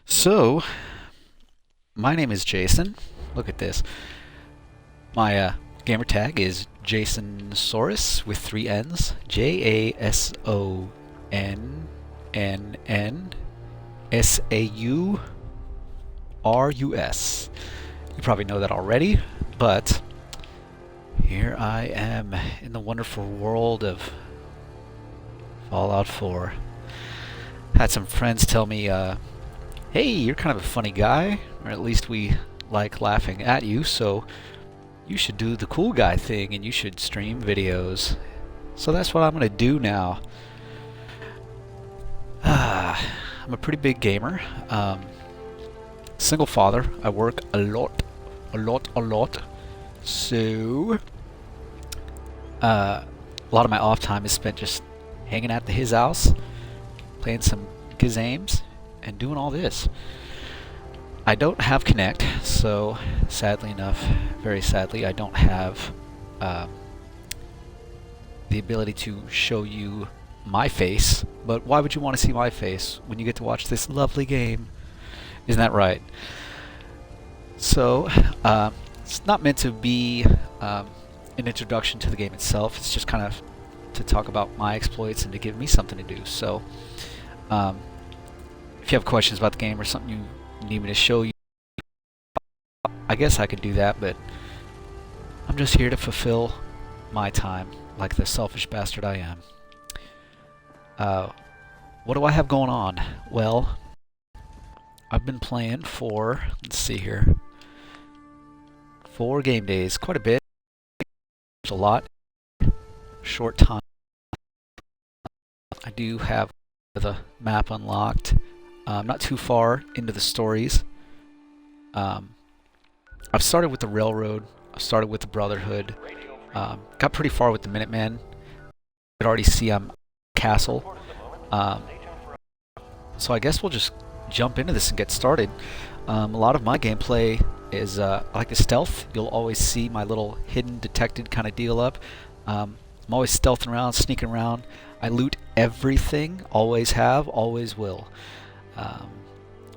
So, my name is Jason. Look at this. My gamer tag is Jasonsaurus with three N's. JASONNNSAURUS. You probably know that already, but here I am in the wonderful world of Fallout 4. Had some friends tell me, hey, you're kind of a funny guy, or at least we like laughing at you, so you should do the cool guy thing and you should stream videos. So that's what I'm going to do now. I'm a pretty big gamer. Single father. I work a lot. So, a lot of my off time is spent just hanging out at his house, playing some games, and doing all this. I don't have Connect, so sadly enough, very sadly, I don't have the ability to show you my face. But why would you want to see my face when you get to watch this lovely game? Isn't that right? So, it's not meant to be an introduction to the game itself. It's just kind of to talk about my exploits and to give me something to do. So, if you have questions about the game or something you need me to show you, I guess I could do that, but I'm just here to fulfill my time like the selfish bastard I am. What do I have going on? Well, I've been playing for, let's see here, 4 game days, quite a bit. There's a lot, short time. I do have the map unlocked. I'm not too far into the stories. I've started with the Railroad. I've started with the Brotherhood. Got pretty far with the Minutemen. You can already see I'm castle. So I guess we'll just jump into this and get started. A lot of my gameplay is I like the stealth. You'll always see my little hidden detected kind of deal up. I'm always stealthing around, sneaking around. I loot everything. Always have, always will.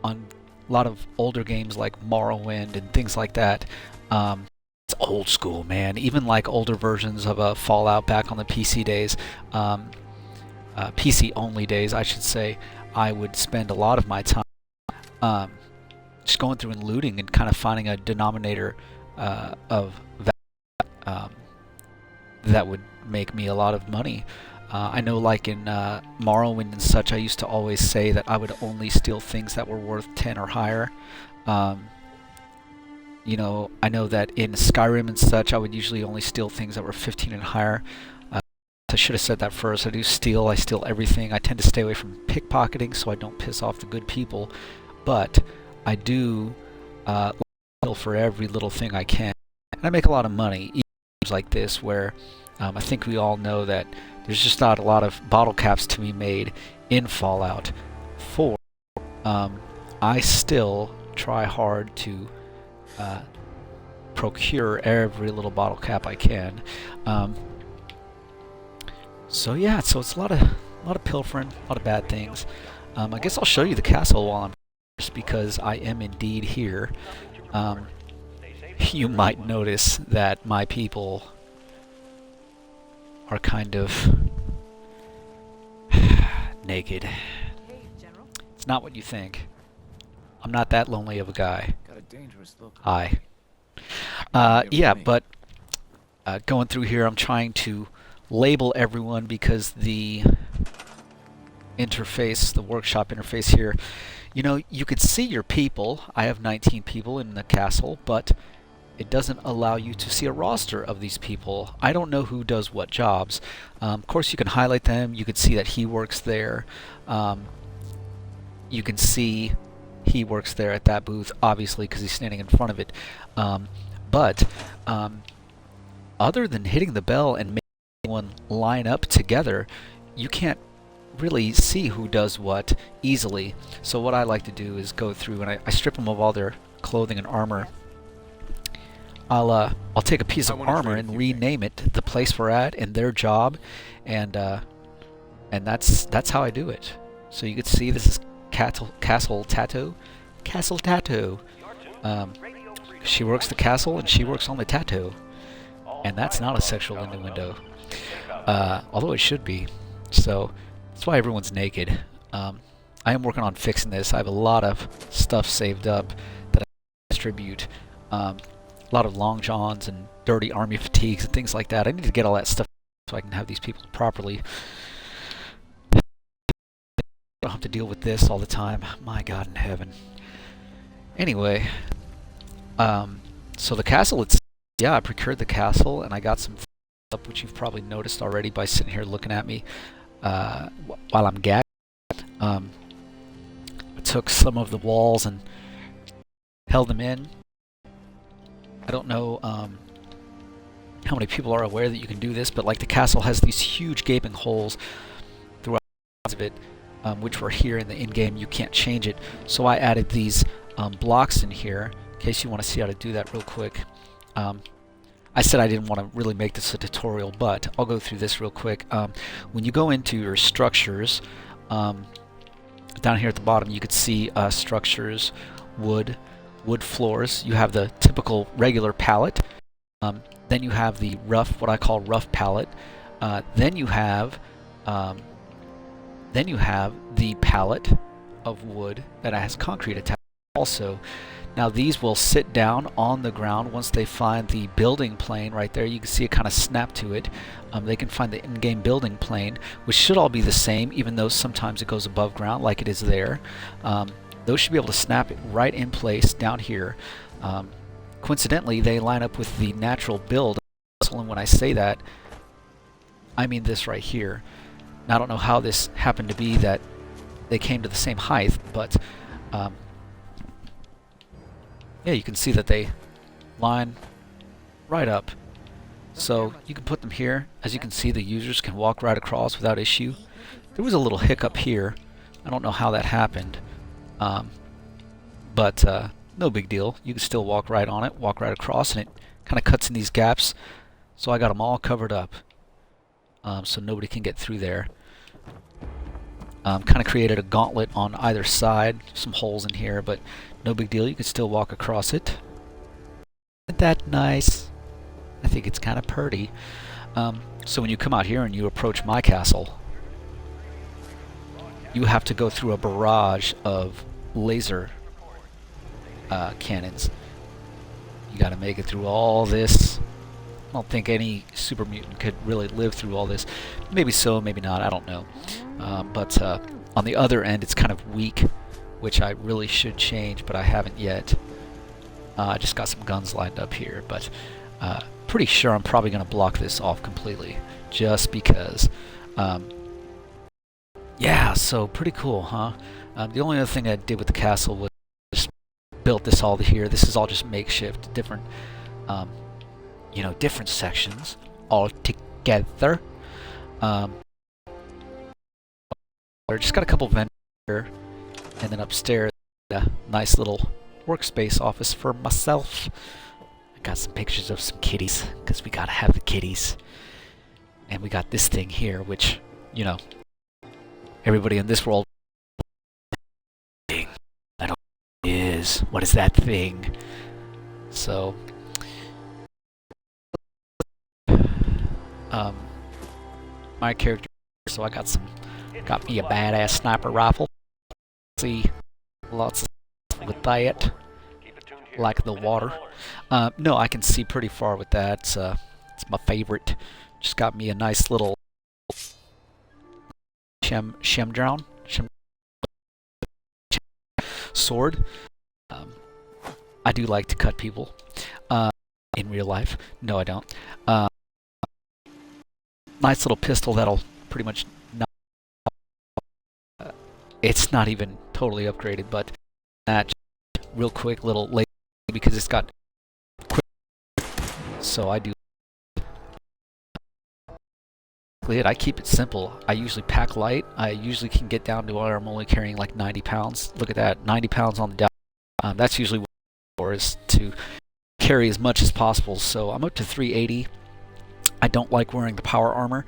On a lot of older games like Morrowind and things like that, it's old school, man. Even like older versions of Fallout back on the PC days, PC only days, I should say, I would spend a lot of my time just going through and looting and kind of finding a denominator of that that would make me a lot of money. I know, like in Morrowind and such, I used to always say that I would only steal things that were worth 10 or higher. You know, I know that in Skyrim and such, I would usually only steal things that were 15 and higher. I should have said that first. I steal everything. I tend to stay away from pickpocketing so I don't piss off the good people. But I do steal for every little thing I can. And I make a lot of money. Even games like this where I think we all know that there's just not a lot of bottle caps to be made in Fallout 4. I still try hard to procure every little bottle cap I can. So yeah, so it's a lot of pilfering, a lot of bad things. I guess I'll show you the castle while I'm just because I am indeed here. You might notice that my people are kind of naked. It's not what you think. I'm not that lonely of a guy. Hi. Yeah, but going through here, I'm trying to label everyone because the interface, the workshop interface here, you know, you could see your people. I have 19 people in the castle, but it doesn't allow you to see a roster of these people. I don't know who does what jobs. Of course, you can highlight them. You can see that he works there. You can see he works there at that booth, obviously, because he's standing in front of it. But other than hitting the bell and making everyone line up together, you can't really see who does what easily. So what I like to do is go through and I strip them of all their clothing and armor. I'll take a piece of armor and rename it the place we're at and their job, and that's how I do it. So you can see this is Castle Tattoo, Castle tattoo. She works the castle and she works on the tattoo. And that's not a sexual innuendo. Although it should be. So that's why everyone's naked. I am working on fixing this. I have a lot of stuff saved up that I distribute. A lot of long johns and dirty army fatigues and things like that. I need to get all that stuff so I can have these people properly. I don't have to deal with this all the time. My God in heaven. Anyway, so the castle, yeah, I procured the castle and I got some up, which you've probably noticed already by sitting here looking at me while I'm gagged. I took some of the walls and held them in. I don't know how many people are aware that you can do this, but like the castle has these huge gaping holes throughout of it, which were here in the in-game. You can't change it, so I added these blocks in here in case you want to see how to do that real quick. I said I didn't want to really make this a tutorial, but I'll go through this real quick. When you go into your structures, down here at the bottom you could see structures, wood floors. You have the typical regular palette. Then you have the rough, what I call rough palette. Then you have the palette of wood that has concrete attached also. Now these will sit down on the ground once they find the building plane right there. You can see it kind of snap to it. They can find the in-game building plane, which should all be the same, even though sometimes it goes above ground like it is there. Those should be able to snap it right in place down here. Coincidentally, they line up with the natural build. And when I say that, I mean this right here. Now I don't know how this happened to be that they came to the same height, but yeah, you can see that they line right up. So you can put them here. As you can see, the users can walk right across without issue. There was a little hiccup here. I don't know how that happened, but no big deal. You can still walk right on it, walk right across, and it kind of cuts in these gaps. So I got them all covered up, so nobody can get through there. Kind of created a gauntlet on either side, some holes in here, but no big deal. You can still walk across it. Isn't that nice? I think it's kind of pretty. So when you come out here and you approach my castle, you have to go through a barrage of laser cannons. You got to make it through all this. I don't think any super mutant could really live through all this. Maybe so, maybe not, I don't know. But on the other end, it's kind of weak, which I really should change, but I haven't yet. I just got some guns lined up here, but pretty sure I'm probably going to block this off completely, just because. Yeah, so pretty cool, huh? The only other thing I did with the castle was just built this all here. This is all just makeshift, different, different sections all together. Just got a couple vendors here, and then upstairs, a nice little workspace office for myself. I got some pictures of some kitties, because we gotta have the kitties. And we got this thing here, which, everybody in this world, I don't know what it is. What is that thing? So, my character, so I got me a badass sniper rifle. See, lots of stuff with that, like the water. No, I can see pretty far with that. It's my favorite. Just got me a nice little shemdrown sword. I do like to cut people in real life. No, I don't. Nice little pistol that'll pretty much not. It's not even totally upgraded, but that real quick little laser because it's got quick. So I do. I keep it simple. I usually pack light. I usually can get down to where I'm only carrying like 90 pounds. Look at that, 90 pounds on the down. That's usually what I'm for, is to carry as much as possible. So I'm up to 380. I don't like wearing the power armor.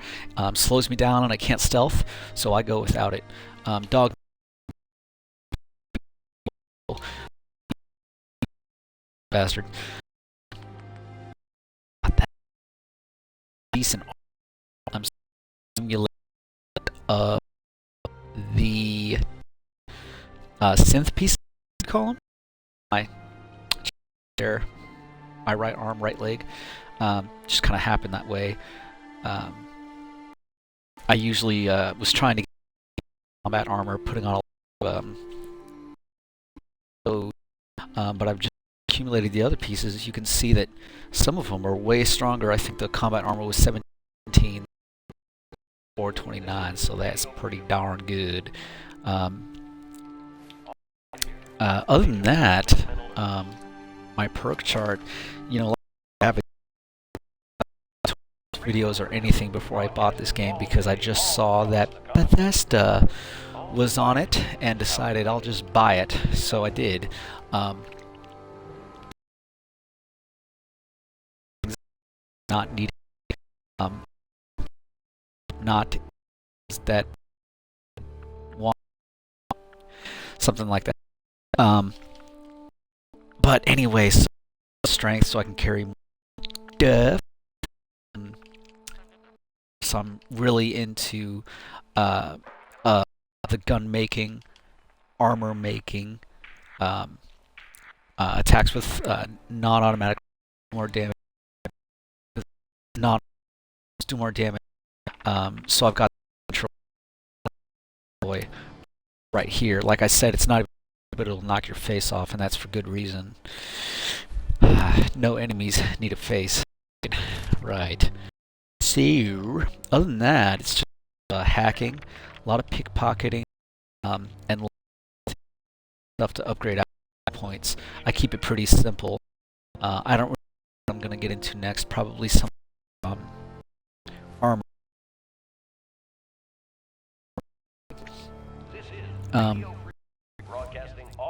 Slows me down and I can't stealth, so I go without it. Dog bastard. Not that decent. I'm simulating the synth piece, you call them. My there, my right arm, right leg. Just kind of happened that way. I usually was trying to get combat armor, putting on a but I've just accumulated the other pieces. You can see that some of them are way stronger. I think the combat armor was 17, 429, so that's pretty darn good. Other than that, my perk chart, I have videos or anything before I bought this game because I just saw that Bethesda was on it and decided I'll just buy it. So I did. Not needed. Not that one, something like that. But anyway, so strength so I can carry stuff. So I'm really into the gun making, armor making, attacks with non-automatic more damage, not do more damage. So I've got control boy right here. Like I said, it's not, but it'll knock your face off, and that's for good reason. No enemies need a face, right? So other than that, it's just hacking, a lot of pickpocketing, and stuff to upgrade points. I keep it pretty simple. I don't really know what I'm going to get into next. Probably some armor.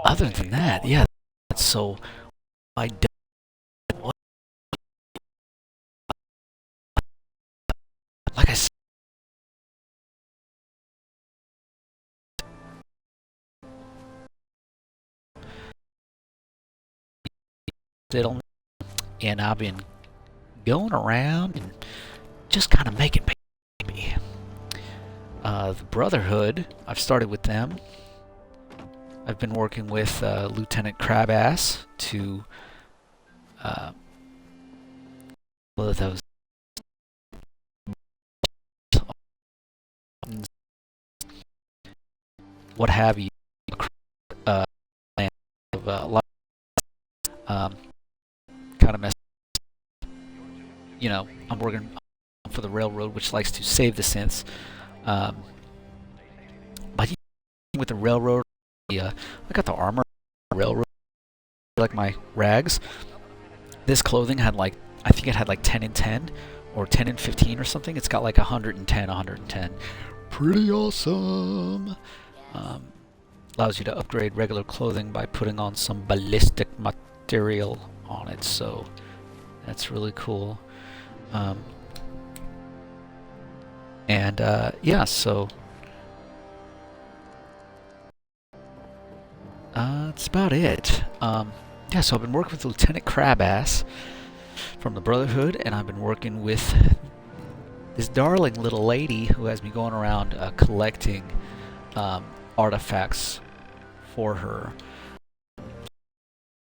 Other than that, yeah. So I like I said, and I've been going around and just kind of making baby. The Brotherhood, I've started with them. I've been working with Lieutenant Crabass to those what have you. Kind of mess. I'm working for the railroad, which likes to save the synths. But with the railroad, I got the armor railroad, like my rags. This clothing had I think it had 10 and 10 or 10 and 15 or something. It's got 110. Pretty awesome. Allows you to upgrade regular clothing by putting on some ballistic material on it, so that's really cool. Yeah, so that's about it. Yeah, so I've been working with Lieutenant Crabass from the Brotherhood, and I've been working with this darling little lady who has me going around collecting artifacts for her.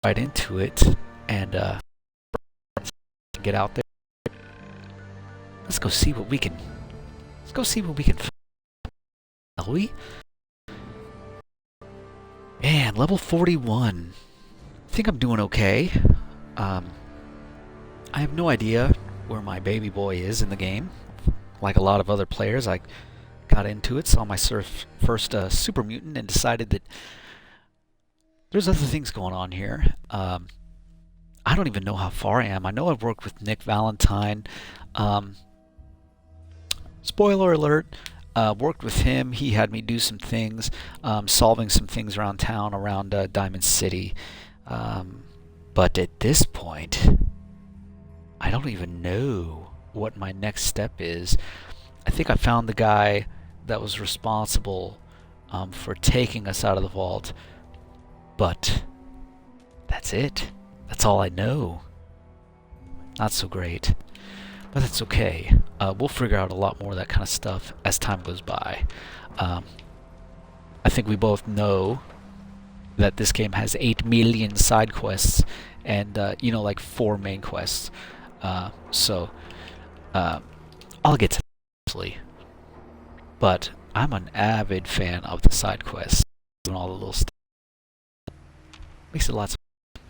Right into it, and get out there. Let's go see what we can. Let's go see what we can. Shall we? Man, level 41. I think I'm doing okay. I have no idea where my baby boy is in the game. Like a lot of other players, I got into it, saw my first super mutant, and decided that there's other things going on here. I don't even know how far I am. I know I've worked with Nick Valentine. Spoiler alert, worked with him. He had me do some things, solving some things around town, around Diamond City. But at this point, I don't even know what my next step is. I think I found the guy that was responsible for taking us out of the vault. But that's it. That's all I know. Not so great. But that's okay. We'll figure out a lot more of that kind of stuff as time goes by. I think we both know that this game has 8 million side quests and, you know, like 4 main quests. So, I'll get to that eventually. But I'm an avid fan of the side quests and all the little stuff. Makes it lots of fun.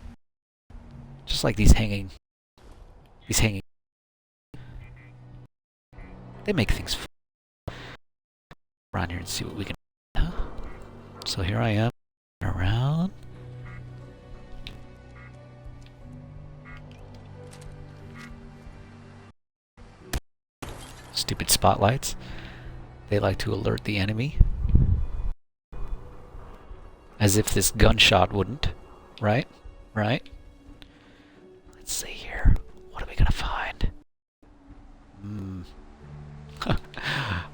Just like these hanging. They make things fun. Around here and see what we can do. So here I am. Around. Stupid spotlights. They like to alert the enemy. As if this gunshot wouldn't. Right? Right? Let's see here. What are we gonna find?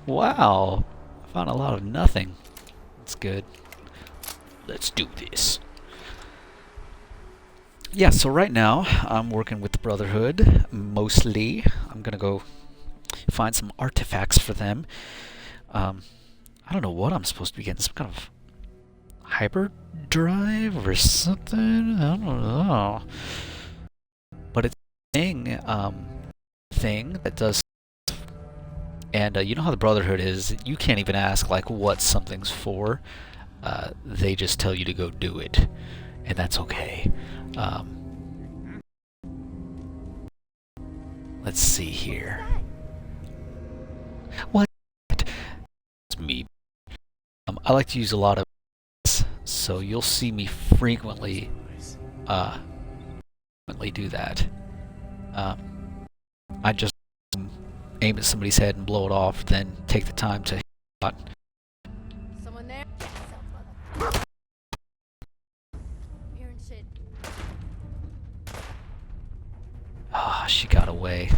Wow. I found a lot of nothing. That's good. Let's do this. Yeah, so right now I'm working with the Brotherhood, mostly. I'm gonna go find some artifacts for them. I don't know what I'm supposed to be getting, some kind of hyperdrive or something? I don't know. But it's a thing that does. And you know how the Brotherhood is, you can't even ask like what something's for. They just tell you to go do it. And that's okay. Let's see here. What? It's me. I like to use a lot of this, so you'll see me frequently do that. I just aim at somebody's head and blow it off, then take the time to shot. Someone there? You're in shit. Ah, she got away.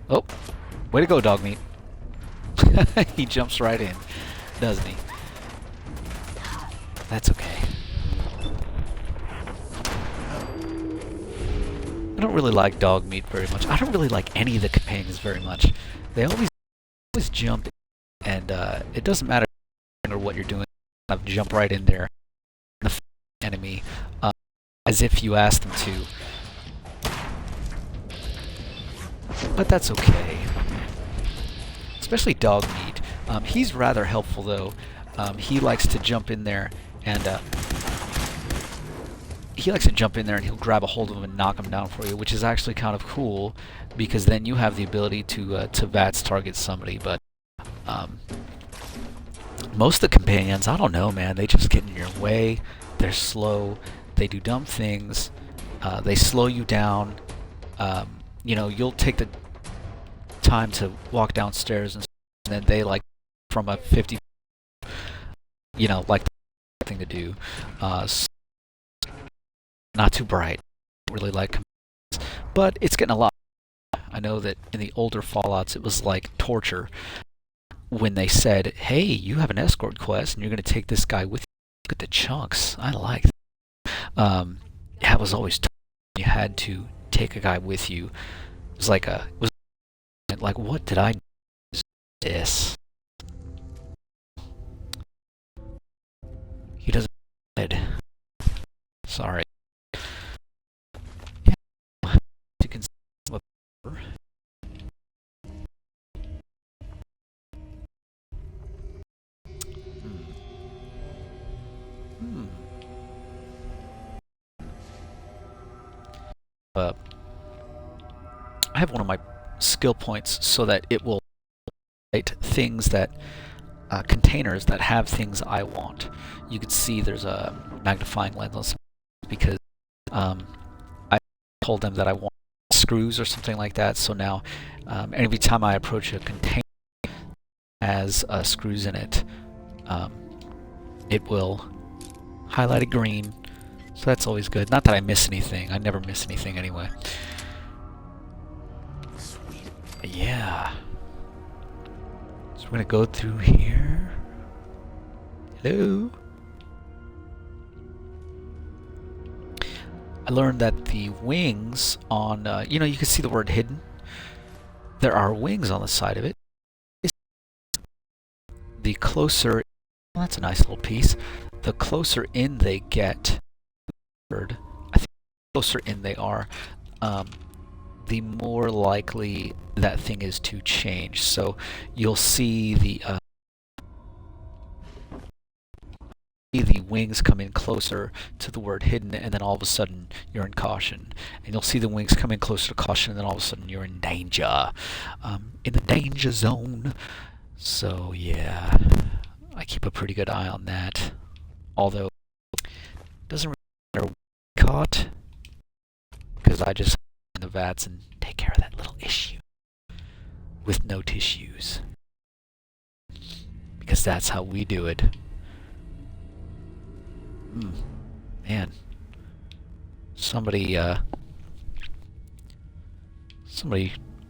Oh, way to go, dog meat. He jumps right in, doesn't he? That's okay. I don't really like dog meat very much. I don't really like any of the companions very much. They always jump, and it doesn't matter what you're doing. Kind of jump right in there, the enemy, as if you asked them to. But that's okay. Especially dog meat. He's rather helpful though. He likes to jump in there and he'll grab a hold of him and knock him down for you, which is actually kind of cool because then you have the ability to VATS target somebody. But most of the companions, I don't know, man. They just get in your way. They're slow. They do dumb things. They slow you down. You know, you'll take the time to walk downstairs and then they like from a 50, you know, like the thing to do. Not too bright. Really like companions, but it's getting a lot. I know that in the older Fallouts it was like torture when they said, hey, you have an escort quest and you're going to take this guy with you. Look at the chunks. I like that. It was always tough. You had to take a guy with you. It was like what did I do? This. He doesn't. Sorry. Yeah. You can. I have one of my skill points so that it will write things that containers that have things I want. You can see there's a magnifying lens on some because I told them that I want screws or something like that. So now every time I approach a container that has screws in it, it will highlight it green. So that's always good. Not that I miss anything. I never miss anything anyway. Yeah. So we're gonna go through here. Hello. I learned that the wings on, you know, you can see the word hidden. There are wings on the side of it. The closer, well, that's a nice little piece. The closer in they get, I think the closer in they are, um, the more likely that thing is to change. So you'll see the wings come in closer to the word hidden, and then all of a sudden you're in caution. And you'll see the wings come in closer to caution, and then all of a sudden you're in danger, in the danger zone. So yeah, I keep a pretty good eye on that. Although it doesn't really matter what I caught, because I just in the vats and take care of that little issue with no tissues, because that's how we do it. Man, somebody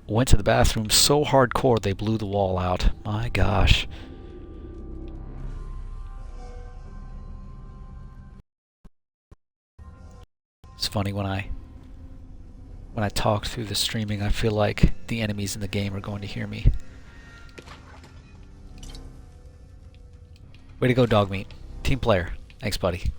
went to the bathroom so hardcore they blew the wall out. My gosh. It's funny when I talk through the streaming, I feel like the enemies in the game are going to hear me. Way to go, dog meat. Team player. Thanks, buddy.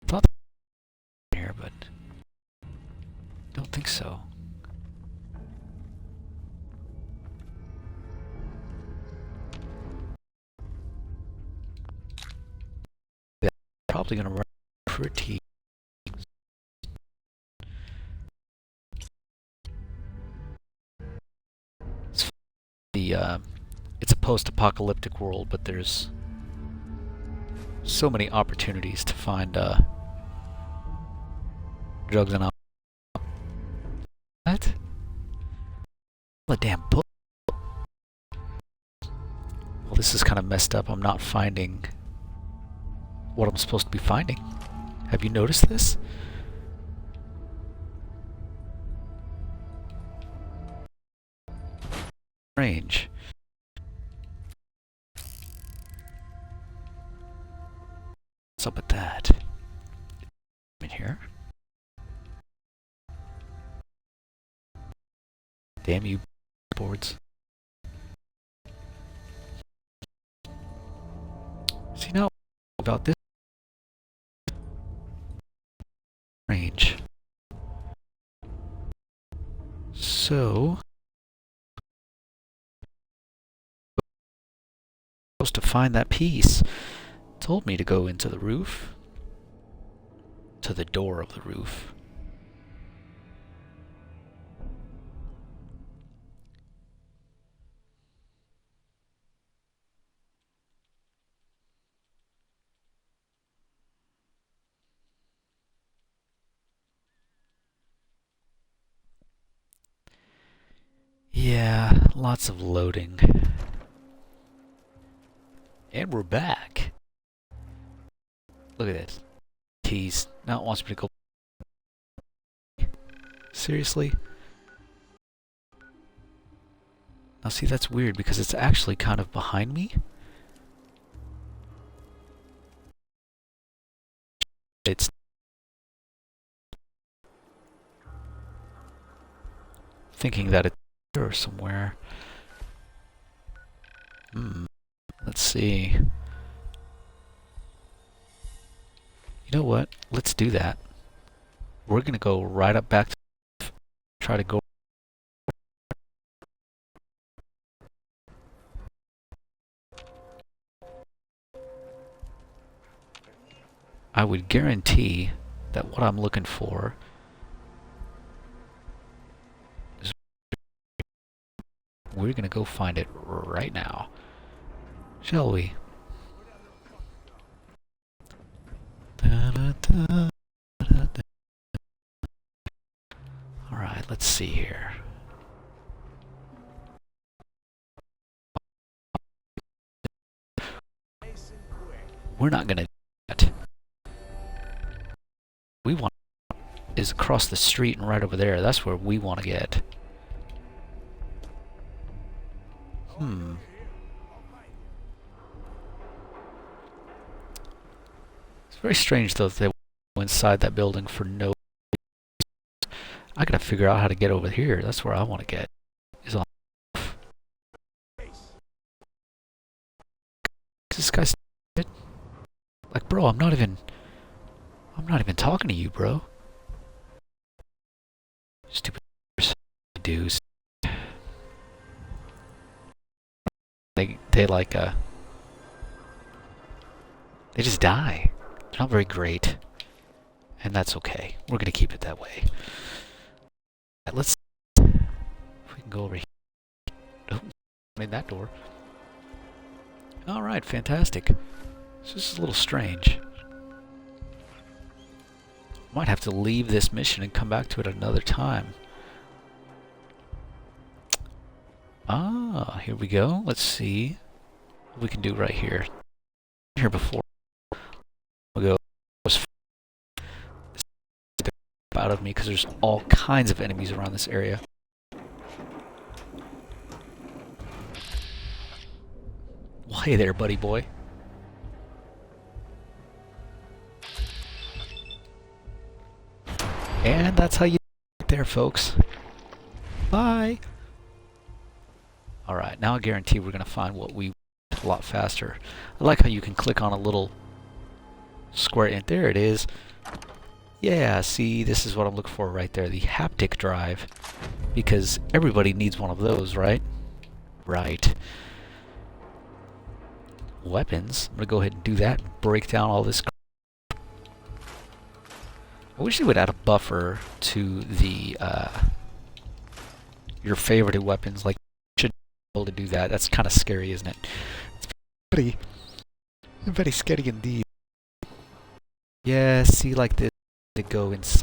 Thought here, but don't think so. They're probably gonna run pretty. It's a post-apocalyptic world, but there's so many opportunities to find drugs and alcohol. What? A damn book. Well, this is kind of messed up. I'm not finding what I'm supposed to be finding. Have you noticed this? Strange. What's up with that? In here? Damn you, boards. See now about this range. So supposed to find that piece. Told me to go into the roof. To the door of the roof. Yeah, lots of loading. And we're back. Look at this. Tease. Now it wants me to go. Seriously? Now see, that's weird because it's actually kind of behind me. It's thinking that it's here somewhere. Let's see. You know what? Let's do that. We're gonna go right up back to try to go. I would guarantee that what I'm looking for is we're gonna go find it right now. Shall we? Alright, let's see here. We're not gonna do that. We want is across the street and right over there. That's where we want to get. Hmm. It's very strange though that they went inside that building for no. I gotta figure out how to get over here. That's where I want to get. Is on. Is this guy stupid? Like, bro, I'm not even talking to you, bro. Stupid dudes. They like they just die. They're not very great, and that's okay. We're gonna keep it that way. Let's. If we can go over here. Oh, in that door. All right, fantastic. This is a little strange. Might have to leave this mission and come back to it another time. Ah, here we go. Let's see what we can do right here. Here before we go out of me because there's all kinds of enemies around this area. Well, hey there, buddy boy. And that's how you do it there, folks. Bye. Alright, now I guarantee we're going to find what we want a lot faster. I like how you can click on a little square, and there it is. Yeah, see, this is what I'm looking for right there, the haptic drive. Because everybody needs one of those, right? Right. Weapons. I'm going to go ahead and do that and break down all this. I wish they would add a buffer to the your favorite weapons. Like, you should be able to do that. That's kind of scary, isn't it? It's very scary indeed. Yeah, see, like this, to go inside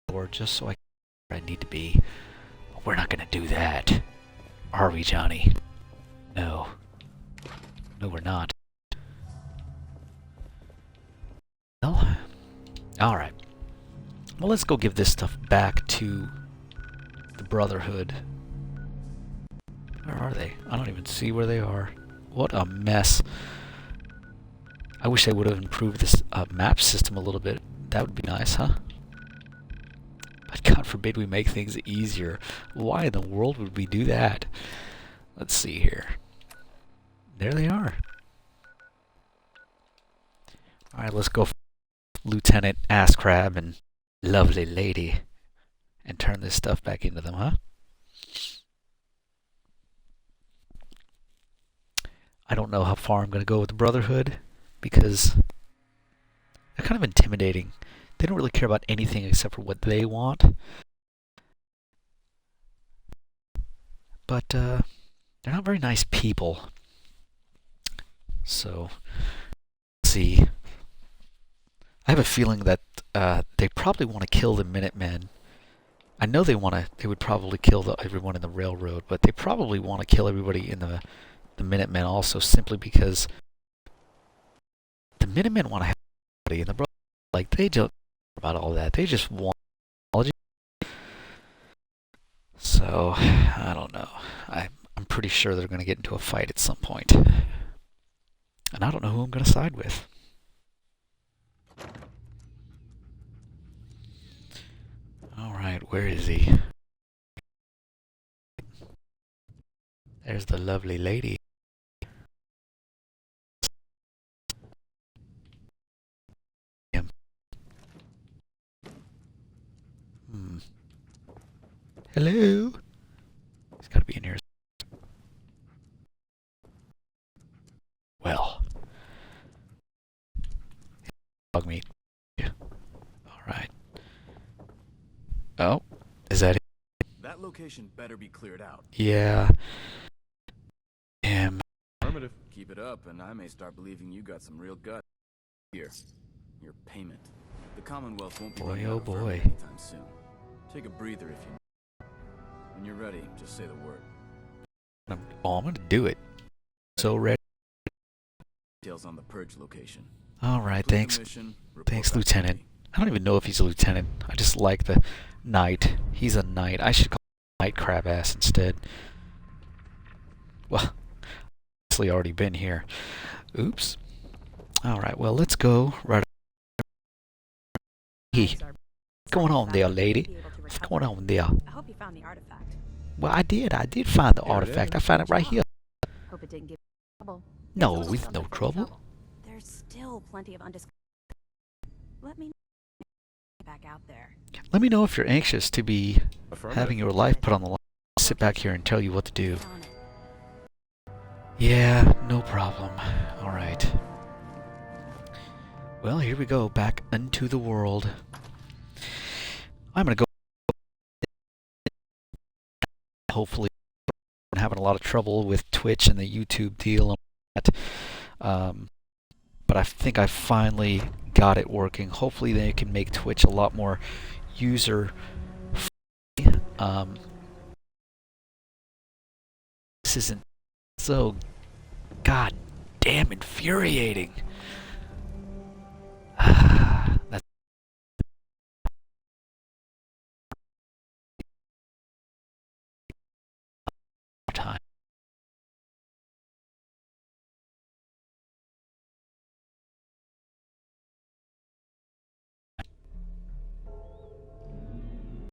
the door just so I can where I need to be. But we're not gonna do that, are we, Johnny? No. No, we're not. Well, all right. Well, let's go give this stuff back to the Brotherhood. Where are they? I don't even see where they are. What a mess. I wish they would have improved this map system a little bit. That would be nice, huh? But God forbid we make things easier. Why in the world would we do that? Let's see here. There they are. Alright, let's go Lieutenant Ass Crab and Lovely Lady and turn this stuff back into them, huh? I don't know how far I'm going to go with the Brotherhood because they're kind of intimidating. They don't really care about anything except for what they want. But they're not very nice people. So, let's see. I have a feeling that they probably want to kill the Minutemen. I know they would probably kill everyone in the railroad, but they probably want to kill everybody in the Minutemen also, simply because the Minutemen want to have everybody in the Brotherhood. Like, they don't care about all that. They just want technology. So, I don't know. I'm pretty sure they're going to get into a fight at some point. And I don't know who I'm going to side with. Alright, where is he? There's the lovely lady. Hello? He's got to be in here. Well. Dog meat. Yeah. Alright. Oh, is that it? That location better be cleared out. Yeah. Affirmative. Keep it up, and I may start believing you got some real gut. Here, your payment. The Commonwealth won't be running out of vermin anytime soon. Take a breather if you. When you're ready, just say the word. I'm gonna do it. So ready. Details on the purge location. Alright, thanks. Thanks, Lieutenant. I don't even know if he's a lieutenant. I just like the knight. He's a knight. I should call him Knight Crab Ass instead. Well, obviously already been here. Oops. Alright, well, let's go right here. What's going on there, lady? What's going on there? I hope you found the artifact. Well, I did find the Here it artifact. I is. found it right here. Hope it didn't give you trouble. No, There's with still no nothing trouble. There's still plenty of undiscovered. Let me back out there. Let me know if you're anxious to be Affirmative. having your life put on the line. I'll sit back here and tell you what to do. Get on it. Yeah, no problem. Alright. Well, here we go, back into the world. I'm gonna go. Hopefully, I'm having a lot of trouble with Twitch and the YouTube deal and that. But I think I finally got it working. Hopefully, they can make Twitch a lot more user friendly. This isn't so goddamn infuriating. That's time.